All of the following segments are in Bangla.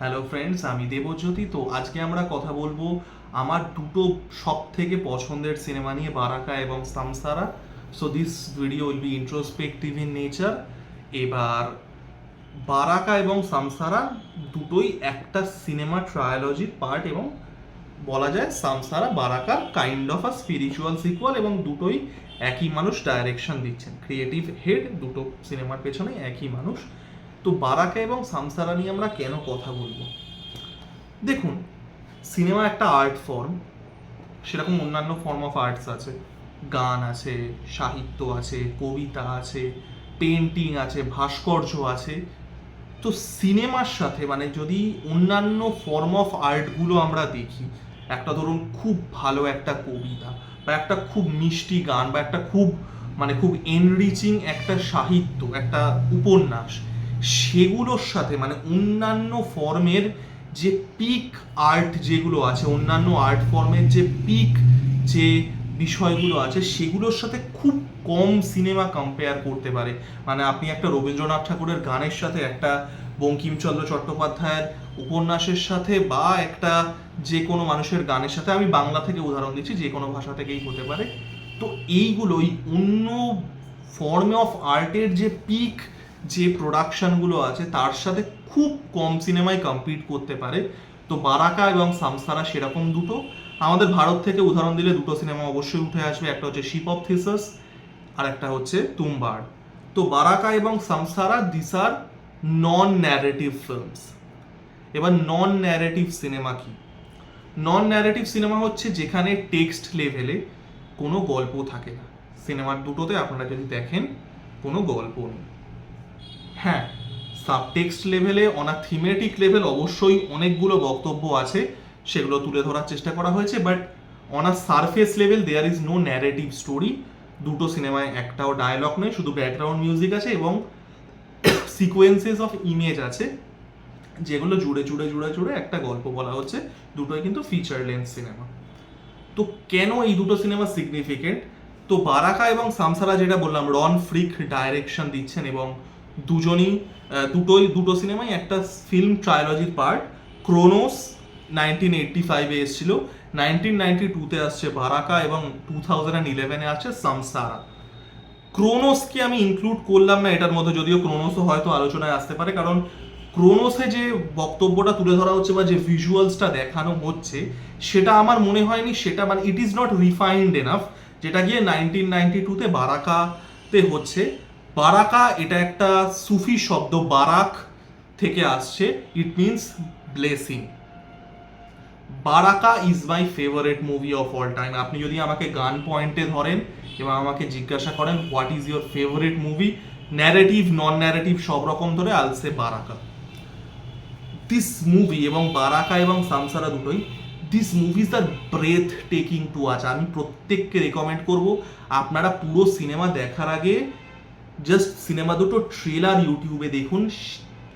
হ্যালো ফ্রেন্ডস, আমি দেবজ্যোতি। তো আজকে আমরা কথা বলবো আমার দুটো সব থেকে পছন্দের সিনেমা নিয়ে, বারাকা এবং Samsara. So this video will be introspective in nature. এবার বারাকা এবং সামসারা দুটোই একটা সিনেমা ট্রায়োলজির পার্ট, এবং বলা যায় সামসারা বারাকার kind of a spiritual sequel, এবং দুটোই একই মানুষ ডাইরেকশন দিচ্ছেন, ক্রিয়েটিভ হেড দুটো সিনেমার পেছনে একই মানুষ। তো বারাকা এবং সামসারা নিয়ে আমরা কেন কথা বলবো? দেখুন, সিনেমা একটা আর্ট ফর্ম, সেরকম অন্যান্য ফর্ম অফ আর্টস আছে, গান আছে, সাহিত্য আছে, কবিতা আছে, পেন্টিং আছে, ভাস্কর্য আছে। তো সিনেমার সাথে মানে যদি অন্যান্য ফর্ম অফ আর্টগুলো আমরা দেখি, একটা ধরুন খুব ভালো একটা কবিতা বা একটা খুব মিষ্টি গান বা একটা খুব এনরিচিং একটা সাহিত্য, একটা উপন্যাস, সেগুলোর সাথে মানে অন্যান্য ফর্মের যে পিক আর্ট যেগুলো আছে, অন্যান্য আর্ট ফর্মের যে পিক যে বিষয়গুলো আছে, সেগুলোর সাথে খুব কম সিনেমা কম্পেয়ার করতে পারে। মানে আপনি একটা রবীন্দ্রনাথ ঠাকুরের গানের সাথে, একটা বঙ্কিমচন্দ্র চট্টোপাধ্যায়ের উপন্যাসের সাথে, বা একটা যে কোনো মানুষের গানের সাথে, আমি বাংলা থেকে উদাহরণ দিচ্ছি, যে কোনো ভাষা থেকেই হতে পারে। তো এইগুলোই অন্য ফর্মে অফ আর্টের যে পিক যে প্রোডাকশনগুলো আছে তার সাথে খুব কম সিনেমায় কম্পিট করতে পারে। তো বারাকা এবং সামসারা সেরকম দুটো। আমাদের ভারত থেকে উদাহরণ দিলে দুটো সিনেমা অবশ্যই উঠে আসবে, একটা হচ্ছে শিপ অফ থিসাস, আর একটা হচ্ছে তুমবার। তো বারাকা এবং Samsara this are non narrative films. এবার নন ন্যারেটিভ সিনেমা কি? নন ন্যারেটিভ সিনেমা হচ্ছে যেখানে টেক্সট লেভেলে কোনো গল্প থাকে না। সিনেমার দুটোতে আপনারা যদি দেখেন, কোনো গল্প নেই। হ্যাঁ, সাবটেক্সট লেভেলে, অন আ থিমেটিক লেভেল অবশ্যই অনেকগুলো বক্তব্য আছে, সেগুলো তুলে ধরার চেষ্টা করা হয়েছে, but on a surface level there is no narrative story. দুটো সিনেমায় একটাও ডায়লগ নেই, শুধু ব্যাকগ্রাউন্ড মিউজিক আছে এবং সিকোয়েন্সেস অফ ইমেজ আছে, যেগুলো জুড়ে জুড়ে জুড়ে জুড়ে একটা গল্প বলা হচ্ছে। দুটোই কিন্তু ফিচার লেন্থ সিনেমা। তো কেন এই দুটো সিনেমা সিগনিফিকেন্ট? তো বারাকা এবং সামসারা, যেটা বললাম, রন ফ্রিক ডাইরেকশন দিচ্ছেন, এবং দুটো সিনেমাই একটা ফিল্ম ট্রায়োলজির পার্ট। ক্রোনোস 1985-এ এসেছিল, 1992-তে আসছে বারাকা, এবং 2011-এ আসছে সামসারা। ক্রোনোসকে আমি ইনক্লুড করলাম না এটার মধ্যে, যদিও ক্রোনোসও হয়তো আলোচনায় আসতে পারে, কারণ ক্রোনোসে যে বক্তব্যটা তুলে ধরা হচ্ছে বা যে ভিজুয়ালসটা দেখানো হচ্ছে, সেটা আমার মনে হয়নি সেটা মানে it is not refined enough, যেটা গিয়ে 1992-তে বারাকাতে হচ্ছে। বারাকা এটা একটা সুফি শব্দ, বারাক থেকে আসছে, it means blessing. Baraka is my favourite movie of all time. আপনি যদি আমাকে গান পয়েন্টে ধরেন এবং আমাকে জিজ্ঞাসা করেন what is your favourite movie, narrative non narrative সব রকম ধরে, আল সে বারাকা। দিস মুভি, এবং বারাকা এবং সামসারা দুটোই, this movies are breath taking to watch. আমি প্রত্যেককে রেকমেন্ড করব, আপনারা পুরো সিনেমা দেখার আগে জাস্ট সিনেমা দুটো ট্রেলার ইউটিউবে দেখুন।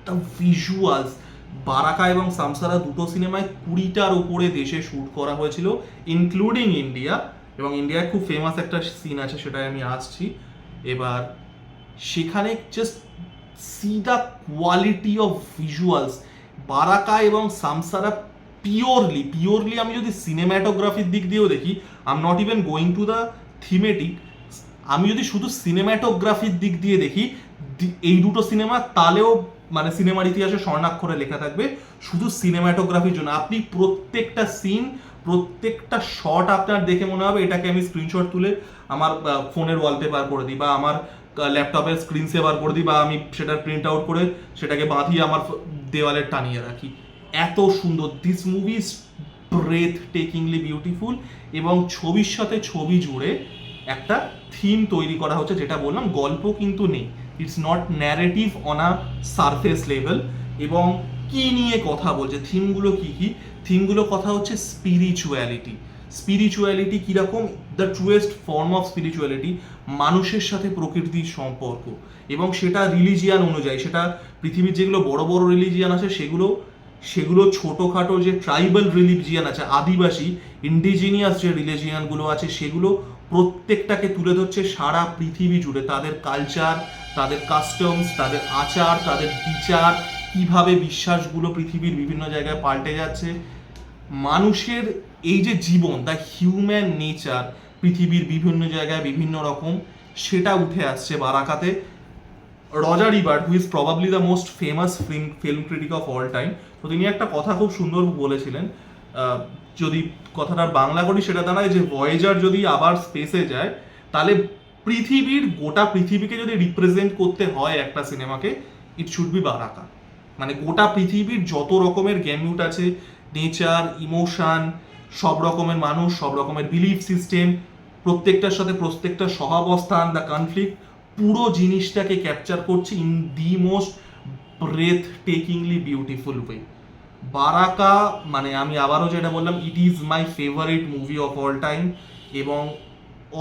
দ্য ভিজুয়ালস, বারাকা এবং সামসারা দুটো সিনেমায় 20টার উপরে দেশে শ্যুট করা হয়েছিল, ইনক্লুডিং ইন্ডিয়া, এবং ইন্ডিয়ায় খুব ফেমাস একটা সিন আছে, সেটাই আমি আসছি। এবার সেখানে just see the quality of visuals. Baraka এবং সামসারা পিওরলি আমি যদি সিনেম্যাটোগ্রাফির দিক দিয়েও দেখি, I am not even going to the thematic, আমি যদি শুধু সিনেম্যাটোগ্রাফির দিক দিয়ে দেখি, এই দুটো সিনেমা তালেও মানে সিনেমার ইতিহাসে স্বর্ণাক্ষরে লেখা থাকবে শুধু সিনেম্যাটোগ্রাফির জন্য। আপনি প্রত্যেকটা সিন, প্রত্যেকটা শট আপনার দেখে মনে হবে এটাকে আমি স্ক্রিনশট তুলে আমার ফোনের ওয়ালপেপার করে দিই, বা আমার ল্যাপটপের স্ক্রিন সেভার করে দিই, বা আমি সেটার প্রিন্ট আউট করে সেটাকে বাঁধিয়ে আমার দেওয়ালে টানিয়ে রাখি। এত সুন্দর this movie is breathtakingly beautiful, এবং ছবির সাথে ছবি জুড়ে একটা থিম তৈরি করা হচ্ছে, যেটা বললাম গল্প কিন্তু নেই, it's not narrative on a surface level. এবং কি নিয়ে কথা বলছে, থিমগুলো কি কি? থিমগুলো কথা হচ্ছে স্পিরিচুয়ালিটি কীরকম, দ্য ট্রুয়েস্ট ফর্ম অফ স্পিরিচুয়ালিটি, মানুষের সাথে প্রকৃতির সম্পর্ক, এবং সেটা রিলিজিয়ান অনুযায়ী। সেটা পৃথিবীর যেগুলো বড় বড় রিলিজিয়ান আছে সেগুলো ছোটোখাটো যে ট্রাইবাল রিলিজিয়ান আছে, আদিবাসী ইন্ডিজিনিয়াস যে রিলিজিয়ানগুলো আছে, সেগুলো প্রত্যেকটাকে তুলে ধরছে সারা পৃথিবী জুড়ে, তাদের কালচার, তাদের কাস্টমস, তাদের আচার, তাদের বিচার, কিভাবে বিশ্বাসগুলো পৃথিবীর বিভিন্ন জায়গায় পাল্টে যাচ্ছে, মানুষের এই যে জীবন, দ্য হিউম্যান নেচার পৃথিবীর বিভিন্ন জায়গায় বিভিন্ন রকম, সেটা উঠে আসছে বারাকাতে। Roger Ebert, who is probably the most famous film critic of all time, তো তিনি একটা কথা খুব সুন্দর বলেছিলেন, যদি কথাটার বাংলা করি সেটা দাঁড়ায় যে ভয়েজার যদি আবার স্পেসে যায়, তাহলে গোটা পৃথিবীকে যদি রিপ্রেজেন্ট করতে হয় একটা সিনেমাকে, ইট শুড বি বারাকা। মানে গোটা পৃথিবীর যত রকমের গ্যামিউট আছে, নেচার, ইমোশন, সব রকমের মানুষ, সব রকমের বিলিফ সিস্টেম, প্রত্যেকটার সাথে প্রত্যেকটা সহাবস্থান, দ্য কনফ্লিক্ট, পুরো জিনিসটাকে ক্যাপচার করছে in the most breathtakingly beautiful way. Baraka মানে আমি আবারও যেটা বললাম, it is my favourite movie of all time, এবং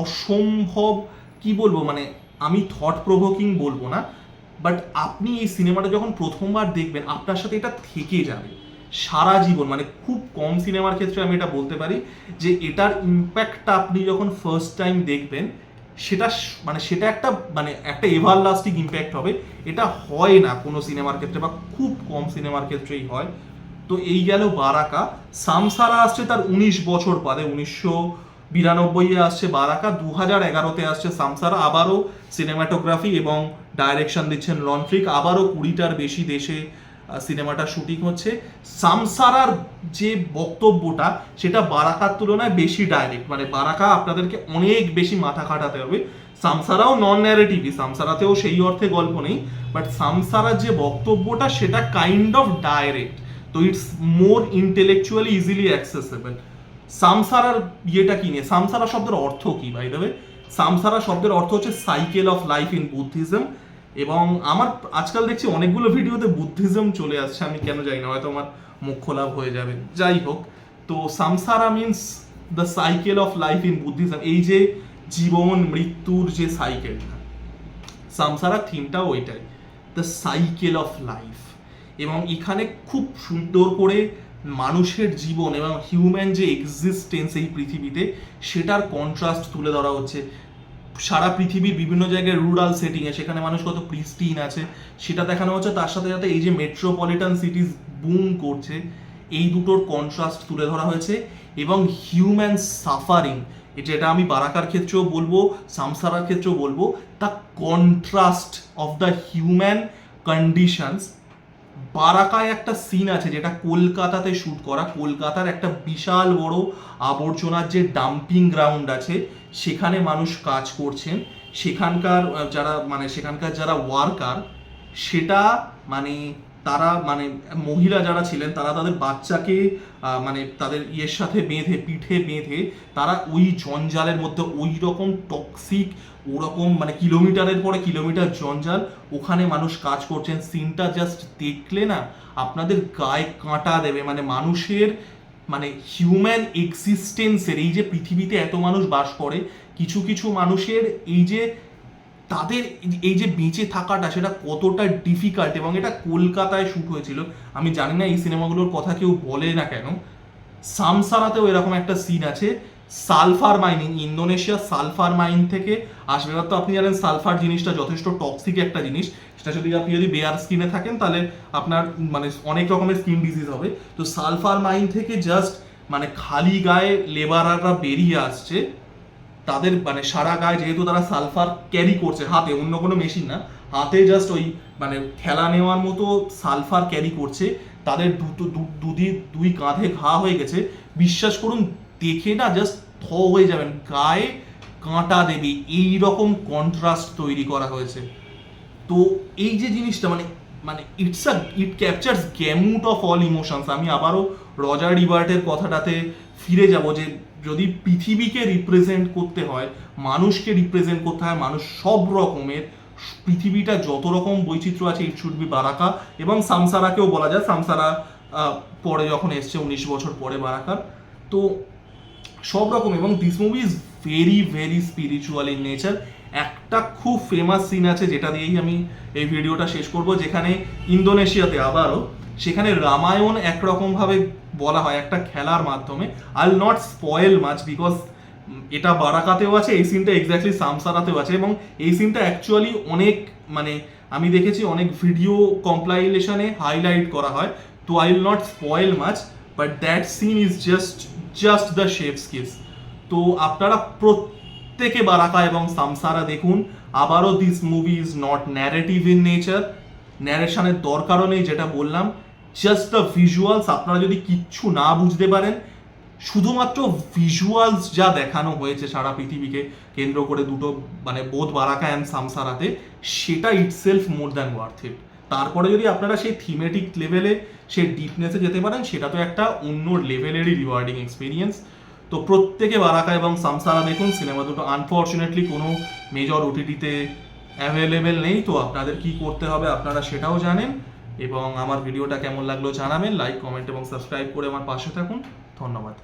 অসম্ভব কি বলবো, মানে আমি থট প্রভোকিং বলবো না, বাট আপনি এই সিনেমাটা যখন প্রথমবার দেখবেন আপনার সাথে এটা থেকে যাবে সারা জীবন। মানে খুব কম সিনেমার ক্ষেত্রে আমি এটা বলতে পারি যে এটার ইম্প্যাক্টটা আপনি যখন ফার্স্ট টাইম দেখবেন, সেটা একটা এভারলাস্টিং ইম্প্যাক্ট হবে। এটা হয় না কোনো সিনেমার ক্ষেত্রে, বা খুব কম সিনেমার ক্ষেত্রেই হয়। তো এই গেল বারাকা। সামসারা আসছে তার 19 বছর পরে, 1992 আসছে বারাকা, 2011-তে আসছে সামসারা। আবারও সিনেমাটোগ্রাফি এবং ডাইরেকশন দিচ্ছেন লনফ্রিক, আবারও 20টার বেশি দেশে সিনেমাটা শুটিং হচ্ছে। সামসারার যে বক্তব্যটা সেটা বারাকার তুলনায় বেশি ডাইরেক্ট, মানে বারাকা আপনাদেরকে অনেক বেশি মাথা খাটাতে হবে। সামসারাও নন ন্যারেটিভই, সামসারাতেও সেই অর্থে গল্প নেই, বাট সামসারার যে বক্তব্যটা সেটা কাইন্ড অফ ডাইরেক্ট, তো it's more intellectually easily accessible. সামসারার ইয়েটা কি নিয়ে, সামসারা শব্দের অর্থ কি বাই দ্য ওয়ে? সামসারা শব্দের অর্থ হচ্ছে cycle of life in Buddhism. এবং আমার আজকাল দেখছি অনেকগুলো ভিডিওতে বুদ্ধিজম চলে আসছে, আমি কেন জানি না, হয়তো আমার মুখ লাভ হয়ে যাবে, যাই হোক। তো Samsara means the cycle of life in Buddhism, এই যে জীবন মৃত্যুর যে সাইকেলটা, সামসারা থিমটাও ওইটাই, দ্য সাইকেল অফ লাইফ। এবং এখানে খুব সুন্দর করে মানুষের জীবন এবং হিউম্যান যে এক্সিস্টেন্স এই পৃথিবীতে, সেটার কন্ট্রাস্ট তুলে ধরা হচ্ছে। সারা পৃথিবীর বিভিন্ন জায়গায় রুরাল সেটিংয়ে সেখানে মানুষ কত প্রিস্টিন আছে সেটা দেখানো হচ্ছে, তার সাথে সাথে এই যে মেট্রোপলিটন সিটিজ বুম করছে, এই দুটোর কন্ট্রাস্ট তুলে ধরা হয়েছে। এবং হিউম্যান সাফারিং, যেটা আমি বারাকার ক্ষেত্রেও বলবো, সামসারার ক্ষেত্রেও বলবো, the contrast of the human conditions. বারাকায় একটা সিন আছে যেটা কলকাতাতে শ্যুট করা, কলকাতার একটা বিশাল বড় আবর্জনার যে ডাম্পিং গ্রাউন্ড আছে, সেখানে মানুষ কাজ করছেন, সেখানকার যারা ওয়ার্কার, সেটা মানে তারা মানে মহিলা যারা ছিলেন তারা তাদের বাচ্চাকে মানে তাদের ইয়ের সাথে পিঠে বেঁধে তারা ওই জঞ্জালের মধ্যে, ওই রকম টক্সিক, ওরকম মানে কিলোমিটারের পরে কিলোমিটার জঞ্জাল, ওখানে মানুষ কাজ করছেন। সিনটা জাস্ট দেখলে না আপনাদের গায়ে কাঁটা দেবে। মানে মানুষের মানে হিউম্যান এক্সিস্টেন্সের, এই যে পৃথিবীতে এত মানুষ বাস করে, কিছু কিছু মানুষের এই যে তাদের এই যে বেঁচে থাকাটা সেটা কতটা ডিফিকাল্ট। এবং এটা কলকাতায় শ্যুট হয়েছিল, আমি জানি না এই সিনেমাগুলোর কথা কেউ বলে না কেন। সামসারাতেও এরকম একটা সিন আছে, সালফার মাইনিং, ইন্দোনেশিয়ার সালফার মাইন থেকে আসবে। এবার তো আপনি জানেন সালফার জিনিসটা যথেষ্ট টক্সিক একটা জিনিস, সেটা আপনি যদি বেয়ার স্কিনে থাকেন তাহলে আপনার মানে অনেক রকমের স্কিন ডিজিজ হবে। তো সালফার মাইন থেকে জাস্ট মানে খালি গায়ে লেবাররা বেরিয়ে আসছে, তাদের মানে সারা গায়ে, যেহেতু তারা সালফার ক্যারি করছে হাতে, অন্য কোনো মেশিন না, হাতে জাস্ট ওই মানে ঠেলা নেওয়ার মতো সালফার ক্যারি করছে, তাদের দুই কাঁধে ঘা হয়ে গেছে। বিশ্বাস করুন দেখে না জাস্ট হয়ে যাবেন, গায়ে কাঁটা দেবে, এই রকম কন্ট্রাস্ট তৈরি করা হয়েছে। তো এই যে জিনিসটা মানে it captures gamut of all emotions. আমি আবারও রজার ইবার্টের কথাটাতে ফিরে যাব, যে যদি পৃথিবীকে রিপ্রেজেন্ট করতে হয়, মানুষকে রিপ্রেজেন্ট করতে হয়, মানুষ সব রকমের, পৃথিবীটা যত রকম বৈচিত্র্য আছে, ইট শুড বি বারাকা। এবং সামসারাকেও বলা যায়, সামসারা পরে যখন এসছে 19 বছর পরে বারাকার, তো সব রকম। এবং this movie is very very spiritual in nature. একটা খুব ফেমাস সিন আছে যেটা দিয়েই আমি এই ভিডিওটা শেষ করব, যেখানে ইন্দোনেশিয়াতে আবারও সেখানে রামায়ণ একরকম ভাবে বলা হয় একটা খেলার মাধ্যমে। I will not spoil much because এটা বারাকাতেও আছে, এই সিনটা এক্স্যাক্টলি সামসারাতেও আছে, এবং এই সিনটা অ্যাকচুয়ালি অনেক মানে আমি দেখেছি অনেক ভিডিও কম্পাইলেশনে হাইলাইট করা হয়, তো I will not spoil much, but that scene is just the chef's kiss. তো আপনারা প্রত্যেকে বারাকা এবং সামসারা দেখুন। আবারও this movie is not narrative in nature, ন্যারেশনের দরকারও নেই, যেটা বললাম, জাস্ট দ্য ভিজুয়ালস। আপনারা যদি কিচ্ছু না বুঝতে পারেন, শুধুমাত্র ভিজুয়ালস যা দেখানো হয়েছে সারা পৃথিবীকে কেন্দ্র করে দুটো মানে বোধ বারাকা অ্যান্ড সামসারাতে, সেটা itself more than worth it. তারপরে যদি আপনারা সেই থিমেটিক লেভেলে সেই ডিপনেসে যেতে পারেন, সেটা তো একটা অন্য লেভেলেরই রিওয়ার্ডিং এক্সপিরিয়েন্স। তো প্রত্যেকে বারাকা এবং সামসারা দেখুন। সিনেমা দুটো আনফর্চুনেটলি কোনো মেজর ওটিটিতে অ্যাভেলেবেল নেই, তো আপনাদের কি করতে হবে আপনারা সেটাও জানেন। এবং আমার ভিডিওটা কেমন লাগলো জানাবেন, লাইক, কমেন্ট এবং সাবস্ক্রাইব করে আমার পাশে থাকুন। ধন্যবাদ।